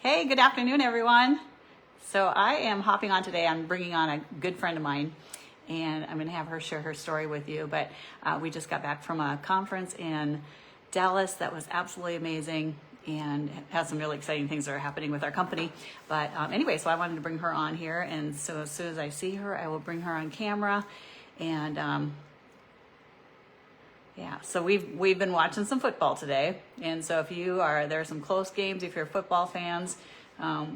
Hey, good afternoon, everyone. So I am hopping on today. I'm bringing on a good friend of mine, and I'm going to have her share her story with you. But we just got back from a conference in Dallas that was absolutely amazing and has some really exciting things that are happening with our company. But anyway, so I wanted to bring her on here, and so as soon as I see her, I will bring her on camera. And yeah, so we've been watching some football today, and so if there are some close games. If you're football fans,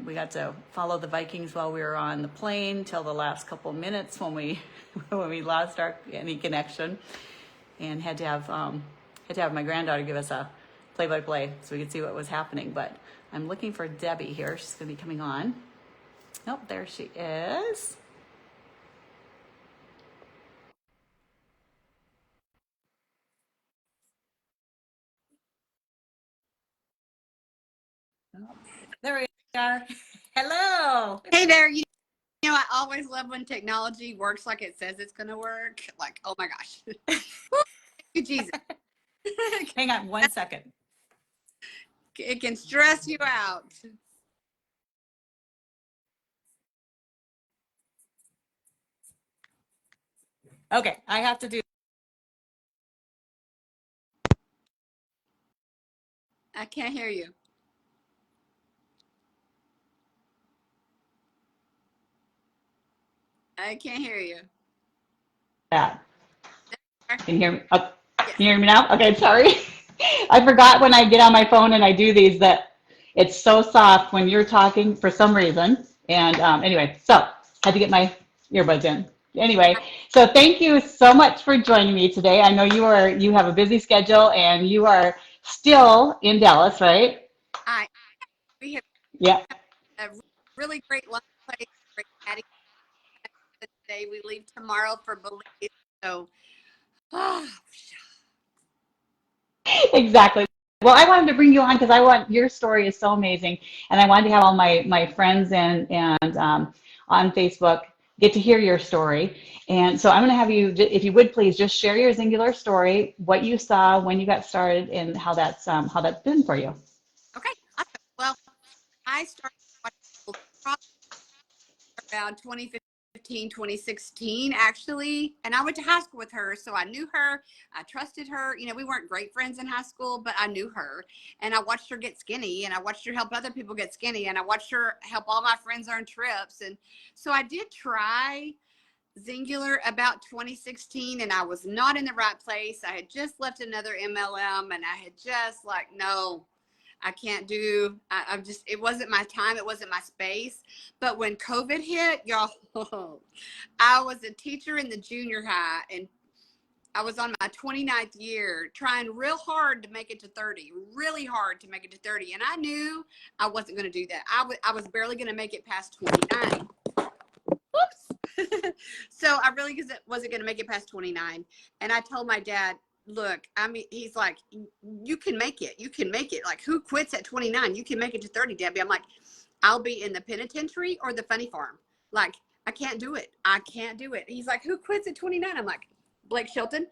we got to follow the Vikings while we were on the plane till the last couple of minutes when we when we lost any connection, and had to have my granddaughter give us a play-by-play so we could see what was happening. But I'm looking for Debbie here. She's going to be coming on. Oh, there she is. There we are. Hello. Hey there, I always love when technology works like it says it's going to work. Like, oh my gosh. Thank you, Jesus. Hang on one second. It can stress you out. Okay, I have to do. I can't hear you. I can't hear you. That. There. Can you hear me? Oh, can Yes. you hear me now? Okay, sorry. I forgot when I get on my phone and I do these that it's so soft when you're talking for some reason. And anyway, so had to get my earbuds in. Anyway, so thank you so much for joining me today. I know you have a busy schedule and you are still in Dallas, right? I we have Yeah. a really great lunch place, great patty today. We leave tomorrow for Belize. So, oh, Exactly. Well, I wanted to bring you on because your story is so amazing, and I wanted to have all my friends and on Facebook get to hear your story. And so I'm going to have you, if you would please, just share your Xyngular story, what you saw when you got started, and how that's been for you. okay. Awesome. Well, I started watching around 2015, 2016, actually. And I went to high school with her. So I knew her. I trusted her. We weren't great friends in high school, but I knew her. And I watched her get skinny, and I watched her help other people get skinny. And I watched her help all my friends earn trips. And so I did try Xyngular about 2016, and I was not in the right place. I had just left another MLM, and I had just like, no, I can't do. I'm just. It wasn't my time. It wasn't my space. But when COVID hit, y'all, I was a teacher in the junior high, and I was on my 29th year, trying real hard to make it to 30, really hard to make it to 30, and I knew I wasn't going to do that. I was barely going to make it past 29. Whoops. So I really wasn't going to make it past 29, and I told my dad, look, I mean, he's like, you can make it. You can make it. Like, who quits at 29? You can make it to 30, Debbie. I'm like, I'll be in the penitentiary or the funny farm. Like, I can't do it. I can't do it. He's like, who quits at 29? I'm like, Blake Shelton,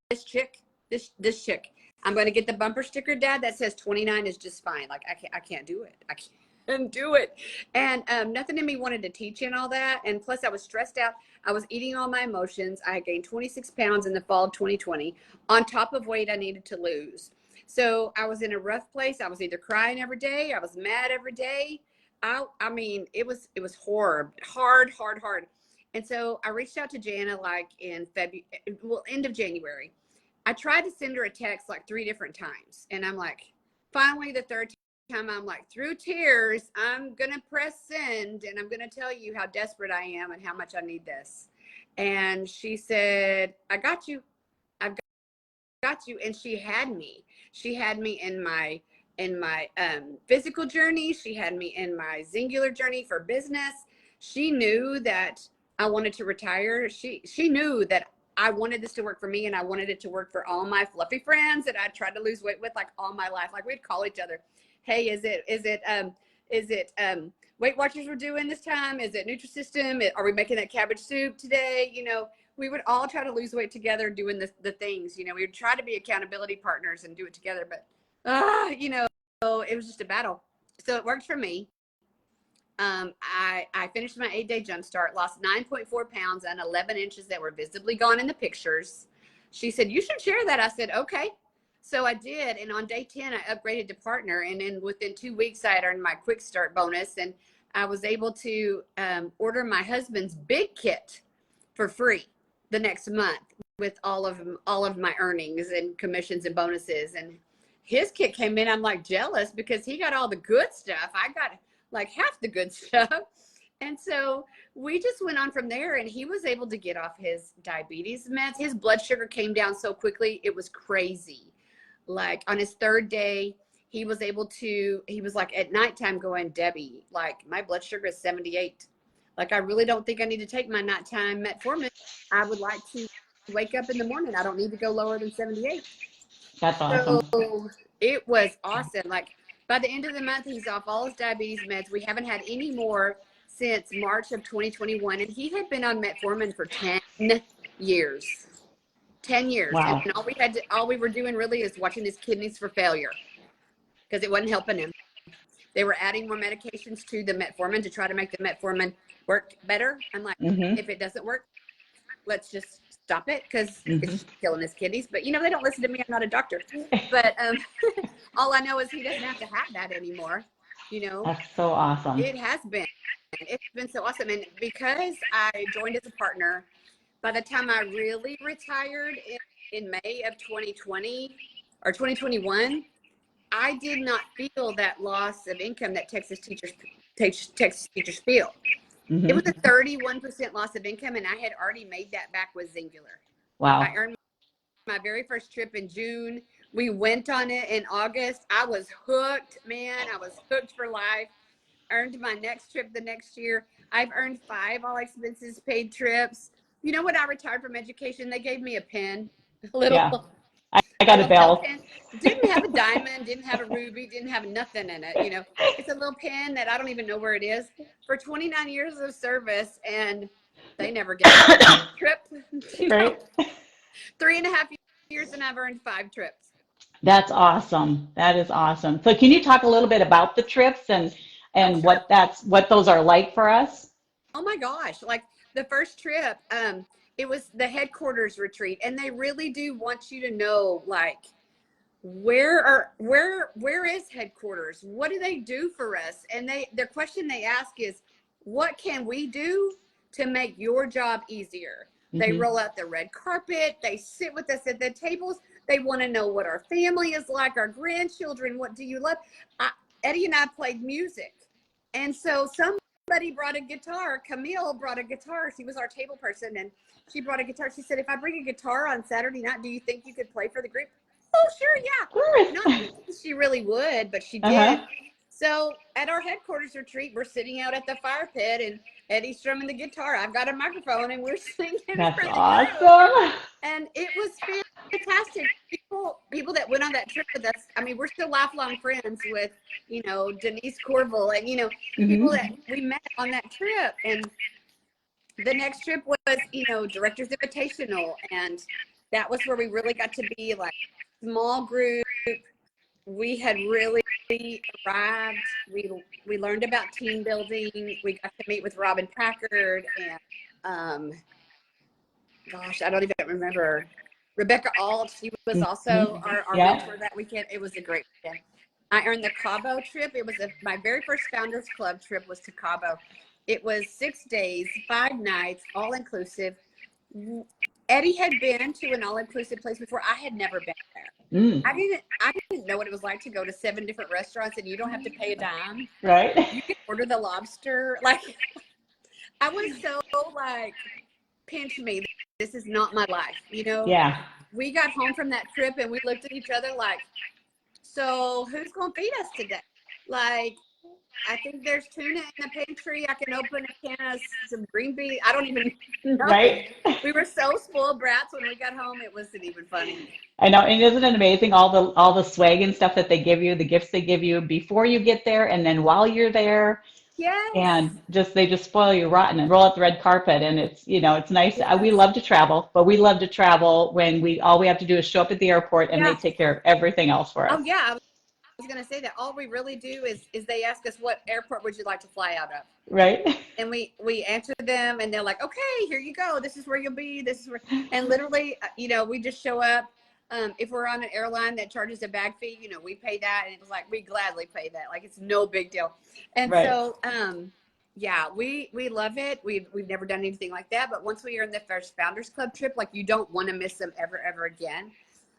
this chick, this chick. I'm going to get the bumper sticker, Dad, that says 29 is just fine. Like, I can't do it. I can't do it. And nothing in me wanted to teach and all that. And plus, I was stressed out. I was eating all my emotions. I had gained 26 pounds in the fall of 2020 on top of weight I needed to lose. So I was in a rough place. I was either crying every day. I was mad every day. I mean, it was horrible, hard. And so I reached out to Jana like in February, well, end of January. I tried to send her a text like 3 different times. And I'm like, finally, the third time, I'm like, through tears, I'm going to press send and I'm going to tell you how desperate I am and how much I need this. And she said, I got you. I've got you. And she had me. She had me in my physical journey. She had me in my Xyngular journey for business. She knew that I wanted to retire. She knew that I wanted this to work for me, and I wanted it to work for all my fluffy friends that I tried to lose weight with like all my life. Like, we'd call each other, hey, is it Weight Watchers we're doing this time? Is it Nutrisystem? Are we making that cabbage soup today? We would all try to lose weight together doing the things. We would try to be accountability partners and do it together, but it was just a battle. So it worked for me. I finished my 8-day jump start, lost 9.4 pounds and 11 inches that were visibly gone in the pictures. She said, you should share that. I said, okay. So I did. And on day 10, I upgraded to partner. And then within 2 weeks, I had earned my quick start bonus. And I was able to order my husband's big kit for free the next month with all of my earnings and commissions and bonuses. And his kit came in. I'm like jealous because he got all the good stuff. I got like half the good stuff. And so we just went on from there, and he was able to get off his diabetes meds. His blood sugar came down so quickly. It was crazy. Like on his 3rd day, he was like at nighttime going, Debbie, like my blood sugar is 78. Like, I really don't think I need to take my nighttime metformin. I would like to wake up in the morning. I don't need to go lower than 78. That's awesome. So it was awesome. Like by the end of the month, he's off all his diabetes meds. We haven't had any more since March of 2021. And he had been on metformin for 10 years. 10 years. Wow. And all we were doing really is watching his kidneys for failure because it wasn't helping him. They were adding more medications to the metformin to try to make the metformin work better. I'm like, if it doesn't work, let's just stop it because it's killing his kidneys. But, they don't listen to me. I'm not a doctor. But all I know is he doesn't have to have that anymore. That's so awesome. It has been. It's been so awesome. And because I joined as a partner, by the time I really retired in May of 2020 or 2021, I did not feel that loss of income that Texas teachers feel. It was a 31% loss of income, and I had already made that back with Xyngular. Wow. I earned my very first trip in June. We went on it in August. I was hooked, man. I was hooked for life. Earned my next trip the next year. I've earned 5 all expenses paid trips. When I retired from education, they gave me a pen. I got a bell. Pen. Didn't have a diamond, didn't have a ruby, didn't have nothing in it. It's a little pen that I don't even know where it is. For 29 years of service, and they never gave me a trip. Right. 3.5 years, and I've earned 5 trips. That's awesome. That is awesome. So can you talk a little bit about the trips and Sure. what those are like for us? Oh my gosh. Like the first trip, it was the headquarters retreat, and they really do want you to know, like, where is headquarters? What do they do for us? And their question they ask is, what can we do to make your job easier? They roll out the red carpet. They sit with us at the tables. They want to know what our family is like, our grandchildren. What do you love? Eddie and I played music. And so somebody brought a guitar. Camille brought a guitar. She was our table person, and she brought a guitar. She said, if I bring a guitar on Saturday night, do you think you could play for the group? Oh, sure, yeah. Of course. Not thinking she really would, but she did. So at our headquarters retreat, we're sitting out at the fire pit, and Eddie's strumming the guitar. I've got a microphone, and we're singing. That's for the awesome. group. And it was fantastic. People that went on that trip with us, I mean, we're still lifelong friends with, Denise Corville and, people that we met on that trip. And the next trip was, Director's Invitational. And that was where we really got to be like small group. We had really arrived. We learned about team building. We got to meet with Robin Packard and, gosh, I don't even remember. Rebecca Alt, she was also our mentor that weekend. It was a great weekend. I earned the Cabo trip. It was my very first Founders Club trip was to Cabo. It was 6 days, 5 nights, all inclusive. Eddie had been to an all-inclusive place before. I had never been there. I didn't know what it was like to go to 7 different restaurants and you don't have to pay a dime. Right. You can order the lobster. Like, I was so like, pinch me. This is not my life, Yeah. We got home from that trip and we looked at each other like, so who's going to feed us today? Like, I think there's tuna in the pantry. I can open a can of some green beans. I don't even know. Right. We were so spoiled brats when we got home. It wasn't even funny. I know. And isn't it amazing all the swag and stuff that they give you, the gifts they give you before you get there and then while you're there? Yes. And they just spoil you rotten and roll out the red carpet. And it's, it's nice. Yes. We love to travel, but we love to travel when all we have to do is show up at the airport and they take care of everything else for us. Oh, yeah. was going to say that all we really do is they ask us, what airport would you like to fly out of? Right. And we answer them, and they're like, okay, here you go. This is where you'll be. This is where, and literally, we just show up. If we're on an airline that charges a bag fee, we pay that. And it was like, we gladly pay that. Like, it's no big deal. And Right. so, yeah, we love it. We've never done anything like that. But once we are in the first Founders Club trip, like, you don't want to miss them ever again.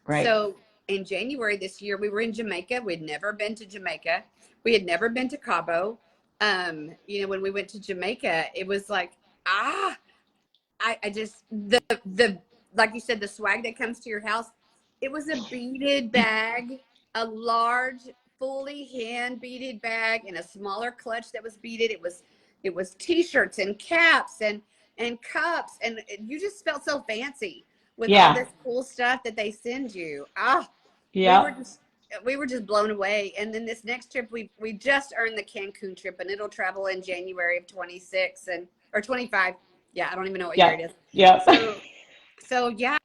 Right. So in January this year, we were in Jamaica. We'd never been to Jamaica. We had never been to Cabo. When we went to Jamaica, it was like, I just, the like you said, the swag that comes to your house, it was a beaded bag, a large, fully hand beaded bag, and a smaller clutch that was beaded. It was t-shirts and caps and cups, and you just felt so fancy with all this cool stuff that they send you. Yeah. We were just blown away. And then this next trip, we just earned the Cancun trip, and it'll travel in January of 26 or 25. Yeah, I don't even know what year it is. Yeah. So yeah,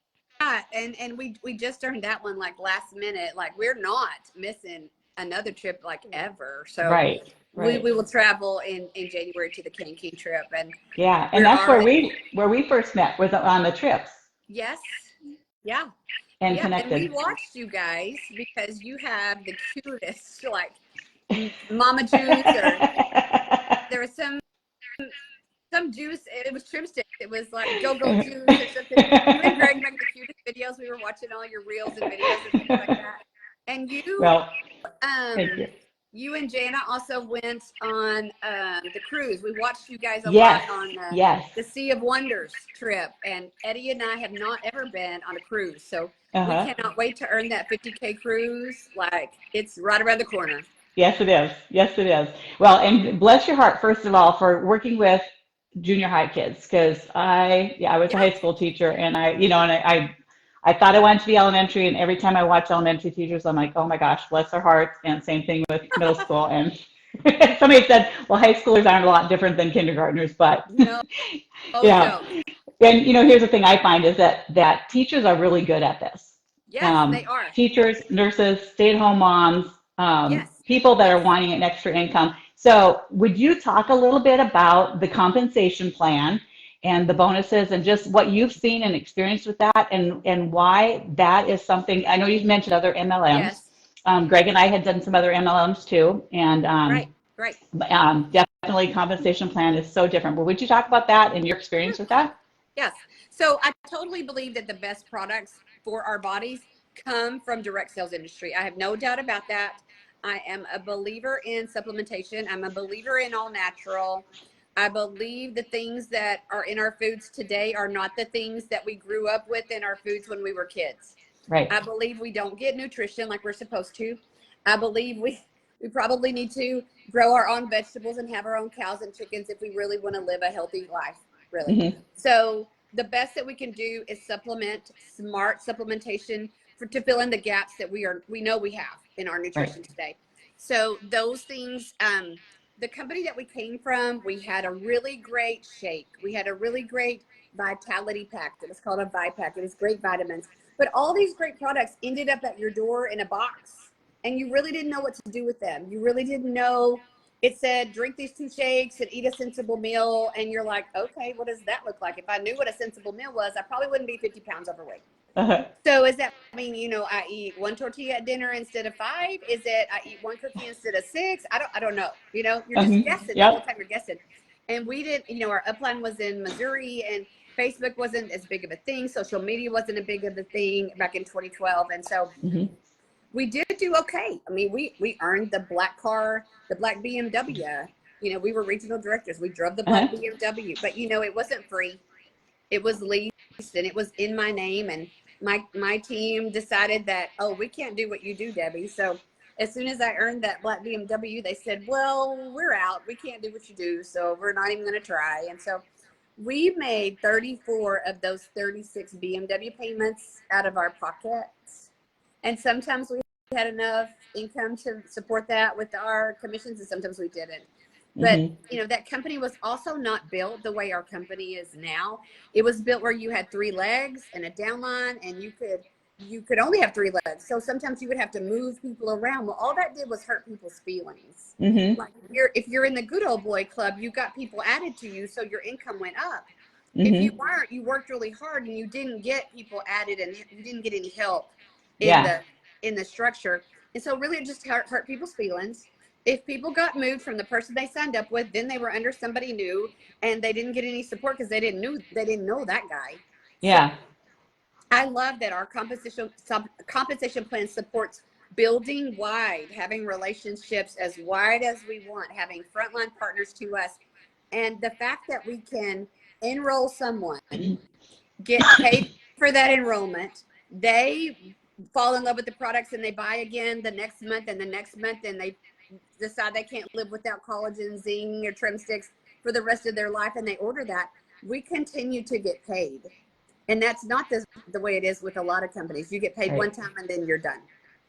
and we just earned that one like last minute. Like, we're not missing another trip like ever. So right. we will travel in January to the Cancun trip, and and that's where we first met, was on the trips. Yes. Yeah. And yeah, connected. and we watched you guys because you have the cutest, like, mama juice, or there was some juice. It was trim sticks. It was like go-go juice or something. You and Greg make the cutest videos. We were watching all your reels and videos and things like that. And thank you. You and Jana also went on the cruise. We watched you guys a lot on the Sea of Wonders trip. And Eddie and I have not ever been on a cruise. So we cannot wait to earn that 50K cruise. Like, it's right around the corner. Yes, it is. Yes, it is. Well, and bless your heart, first of all, for working with junior high kids, because I was a high school teacher, and I thought I wanted to be elementary, and every time I watch elementary teachers, I'm like, oh my gosh, bless their hearts. And same thing with middle school. And somebody said, well, high schoolers aren't a lot different than kindergartners, but no. No. And here's the thing I find is that teachers are really good at this. Yes, they are. Teachers, nurses, stay-at-home moms, people that are wanting an extra income. So would you talk a little bit about the compensation plan and the bonuses and just what you've seen and experienced with that, and why that is something? I know you've mentioned other MLMs. Yes. Greg and I had done some other MLMs too, and right. Definitely compensation plan is so different. But would you talk about that and your experience with that? Yes. So I totally believe that the best products for our bodies come from direct sales industry. I have no doubt about that. I am a believer in supplementation. I'm a believer in all natural. I believe the things that are in our foods today are not the things that we grew up with in our foods when we were kids. Right. I believe we don't get nutrition like we're supposed to. I believe we probably need to grow our own vegetables and have our own cows and chickens if we really want to live a healthy life, really. Mm-hmm. So the best that we can do is supplement, smart supplementation to fill in the gaps that we know we have in our nutrition today. So those things, the company that we came from, we had a really great shake. We had a really great vitality pack. It was called a ViPack. It was great vitamins. But all these great products ended up at your door in a box, and you really didn't know what to do with them. You really didn't know. It said, drink these 2 shakes and eat a sensible meal. And you're like, okay, what does that look like? If I knew what a sensible meal was, I probably wouldn't be 50 pounds overweight. So does that mean, I eat 1 tortilla at dinner instead of 5? Is it I eat 1 cookie instead of 6? I don't know. You're just guessing. The whole time you're guessing. And we didn't, our upline was in Missouri, and Facebook wasn't as big of a thing. Social media wasn't a big of a thing back in 2012. And so we did do okay. I mean, we earned the black car, the black BMW. We were regional directors. We drove the black BMW, but it wasn't free. It was leased, and it was in my name. And my team decided that, we can't do what you do, Debbie. So as soon as I earned that black BMW, they said, well, we're out. We can't do what you do. So we're not even going to try. And so we made 34 of those 36 BMW payments out of our pockets. And sometimes we had enough income to support that with our commissions, and sometimes we didn't. But, that company was also not built the way our company is now. It was built where you had 3 legs and a downline, and you could you could only have 3 legs. So sometimes you would have to move people around. Well, all that did was hurt people's feelings. Mm-hmm. Like if you're in the good old boy club, you got people added to you, so your income went up. If you Mm-hmm. weren't, you worked really hard and you didn't get people added and you didn't get any help in Yeah. the structure. And so really it just hurt people's feelings. If people got moved from the person they signed up with, then they were under somebody new and they didn't get any support because they didn't know that guy. So Yeah. I love that our compensation plan supports building wide, having relationships as wide as we want, having frontline partners to us. And the fact that we can enroll someone, get paid for that enrollment, they fall in love with the products and they buy again the next month and the next month, and they decide they can't live without collagen, zinc, or trim sticks for the rest of their life, and they order that, we continue to get paid. And that's not the way it is with a lot of companies. You get paid one Right. time and then you're done.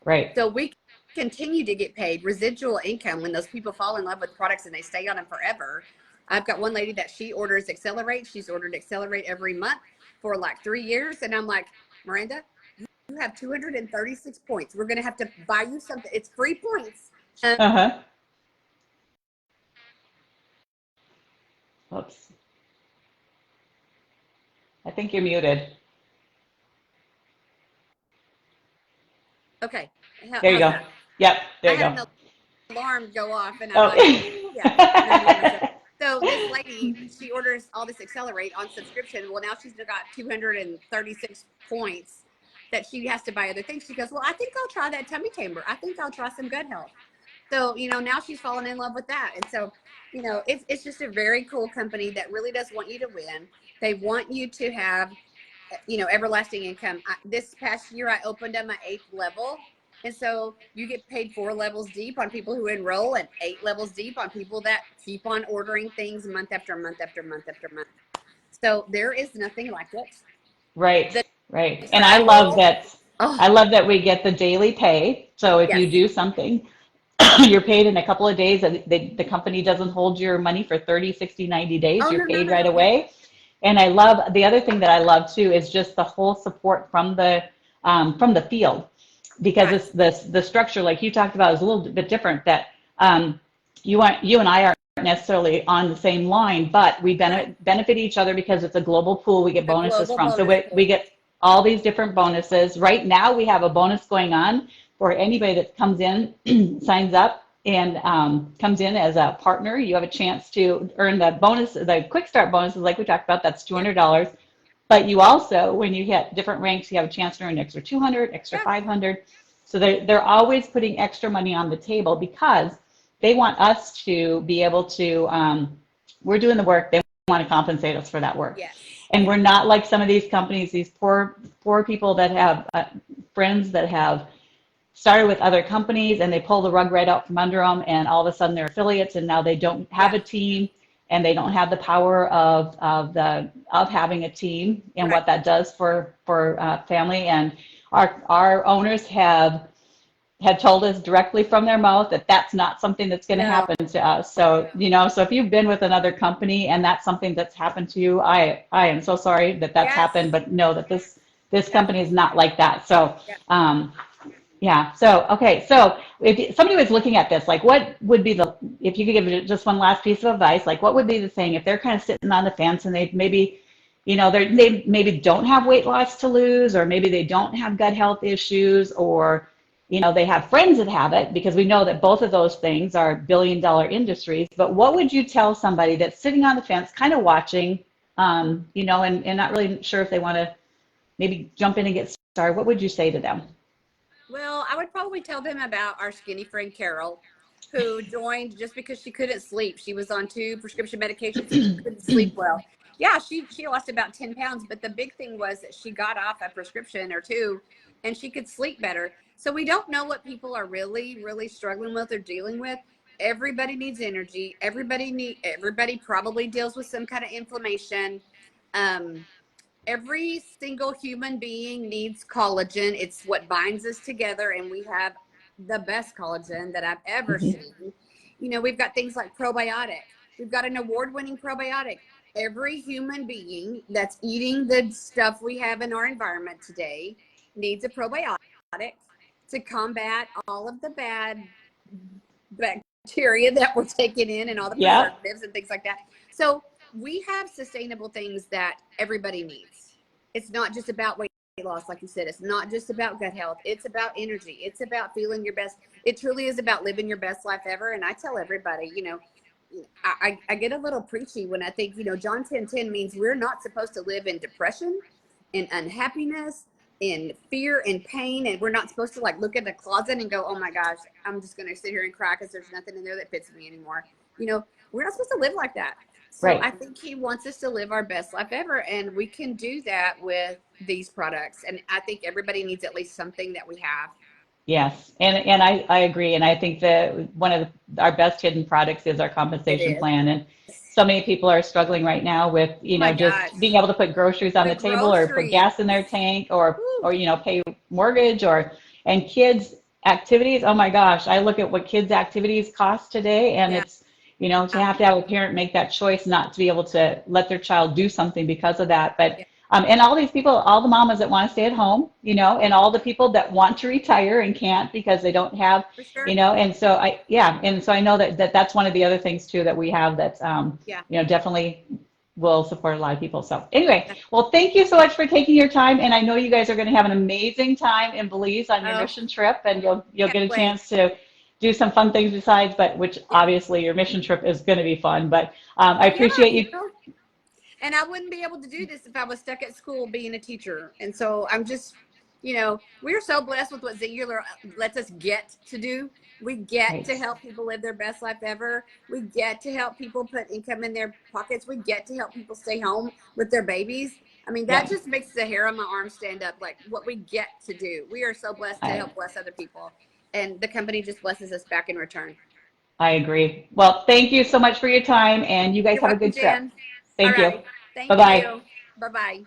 Right. So we continue to get paid residual income when those people fall in love with products and they stay on them forever. I've got one lady that she orders Accelerate. She's ordered Accelerate every month for like 3 years. And I'm like, Miranda, you have 236 points. We're going to have to buy you something. It's free points. Uh-huh. Oops. I think you're muted. Okay. There you How's go. that? Yep. There I you had go. an alarm go off and I'm Oh. like, yeah, and I'm doing my show. So this lady, she orders all this Accelerate on subscription. Well, now she's got 236 points that she has to buy other things. She goes, well, I think I'll try that tummy chamber. I think I'll try some gut health. So, now she's fallen in love with that. And so, it's just a very cool company that really does want you to win. They want you to have everlasting income. This past year, I opened up my 8th level. And so you get paid 4 levels deep on people who enroll and 8 levels deep on people that keep on ordering things month after month after month after month. So there is nothing like it. Right. The Right. And I love travel. that. Oh, I love that we get the daily pay. So if you yes. do something, you're paid in a couple of days. And the company doesn't hold your money for 30, 60, 90 days. Oh, You're no, no, paid no, right no. Yeah. away. And I love the other thing that I love too is just the whole support from the field, because Right. the structure like you talked about is a little bit different. That you and I aren't necessarily on the same line, but we Right. benefit each other because it's a global pool. We get A bonuses global from. So bonus we pool. get all these different bonuses. Right now, we have a bonus going on for anybody that comes in, signs up, and comes in as a partner. You have a chance to earn the bonus, the quick start bonuses, like we talked about. That's Yep. $200. But you also, when you hit different ranks, you have a chance to earn extra 200, extra Yeah. 500. So they're always putting extra money on the table because they want us to be able to, we're doing the work, they want to compensate us for that work. Yes. And Yeah. we're not like some of these companies, these poor people that have friends that have started with other companies and they pull the rug right out from under them, and all of a sudden they're affiliates and now they don't have Yeah. a team, and they don't have the power of having a team and Right. what that does for family. And our owners have told us directly from their mouth that that's not something that's going to No. happen to us. So, so if you've been with another company and that's something that's happened to you, I am so sorry that that's Yes. happened, but know that this Yeah. company is not like that. So, Yeah. yeah. So, okay. So if somebody was looking at this, like what would be if you could give just one last piece of advice, like what would be the thing if they're kind of sitting on the fence and they maybe, they maybe don't have weight loss to lose, or maybe they don't have gut health issues, or, they have friends that have it, because we know that both of those things are billion-dollar industries. But what would you tell somebody that's sitting on the fence, kind of watching, and not really sure if they want to maybe jump in and get started? What would you say to them? Well, I would probably tell them about our skinny friend Carol, who joined just because she couldn't sleep. She was on 2 prescription medications and she couldn't sleep well. Yeah, she lost about 10 pounds, but the big thing was that she got off a prescription or 2 and she could sleep better. So we don't know what people are really, really struggling with or dealing with. Everybody needs energy. Everybody probably deals with some kind of inflammation. Um, every single human being needs collagen. It's what binds us together, and we have the best collagen that I've ever Mhm. seen. We've got things like probiotic. We've got an award-winning probiotic. Every human being that's eating the stuff we have in our environment today needs a probiotic to combat all of the bad bacteria that we're taking in and all the Yeah. preservatives and things like that. So we have sustainable things that everybody needs. It's not just about weight loss, like you said. It's not just about gut health. It's about energy. It's about feeling your best. It truly is about living your best life ever. And I tell everybody, I get a little preachy when I think, John 10:10 means we're not supposed to live in depression, in unhappiness, in fear and pain. And we're not supposed to like look at the closet and go, oh my gosh, I'm just going to sit here and cry because there's nothing in there that fits me anymore. We're not supposed to live like that. So Right. I think he wants us to live our best life ever. And we can do that with these products. And I think everybody needs at least something that we have. Yes, and I agree, and I think that one of our best hidden products is our It compensation is. plan, and so many people are struggling right now with, Oh my gosh. just being able to put groceries on The the table or put groceries. gas in their tank or Woo. pay mortgage and kids activities. Oh my gosh, I look at what kids activities cost today, and Yeah. it's, to have a parent make that choice not to be able to let their child do something because of that, but. Yeah, And all these people, all the mamas that want to stay at home, and all the people that want to retire and can't because they don't have, for sure. and so I know that's one of the other things too that we have that's, Yeah. definitely will support a lot of people. So anyway, well, thank you so much for taking your time. And I know you guys are going to have an amazing time in Belize on your Oh, mission trip, and you'll can't get a wait. chance to do some fun things besides, but which Yeah. obviously your mission trip is going to be fun. But I Yeah, appreciate you. and I wouldn't be able to do this if I was stuck at school being a teacher. And so I'm just, we're so blessed with what Xyngular lets us get to do. We get Right. to help people live their best life ever. We get to help people put income in their pockets. We get to help people stay home with their babies. I mean, that Yep. just makes the hair on my arm stand up, like what we get to do. We are so blessed to I, help bless other people. And the company just blesses us back in return. I agree. Well, thank you so much for your time, and you guys You're have a welcome, good trip. Jan. All Thank you. right. Thank Bye-bye. you. Bye-bye.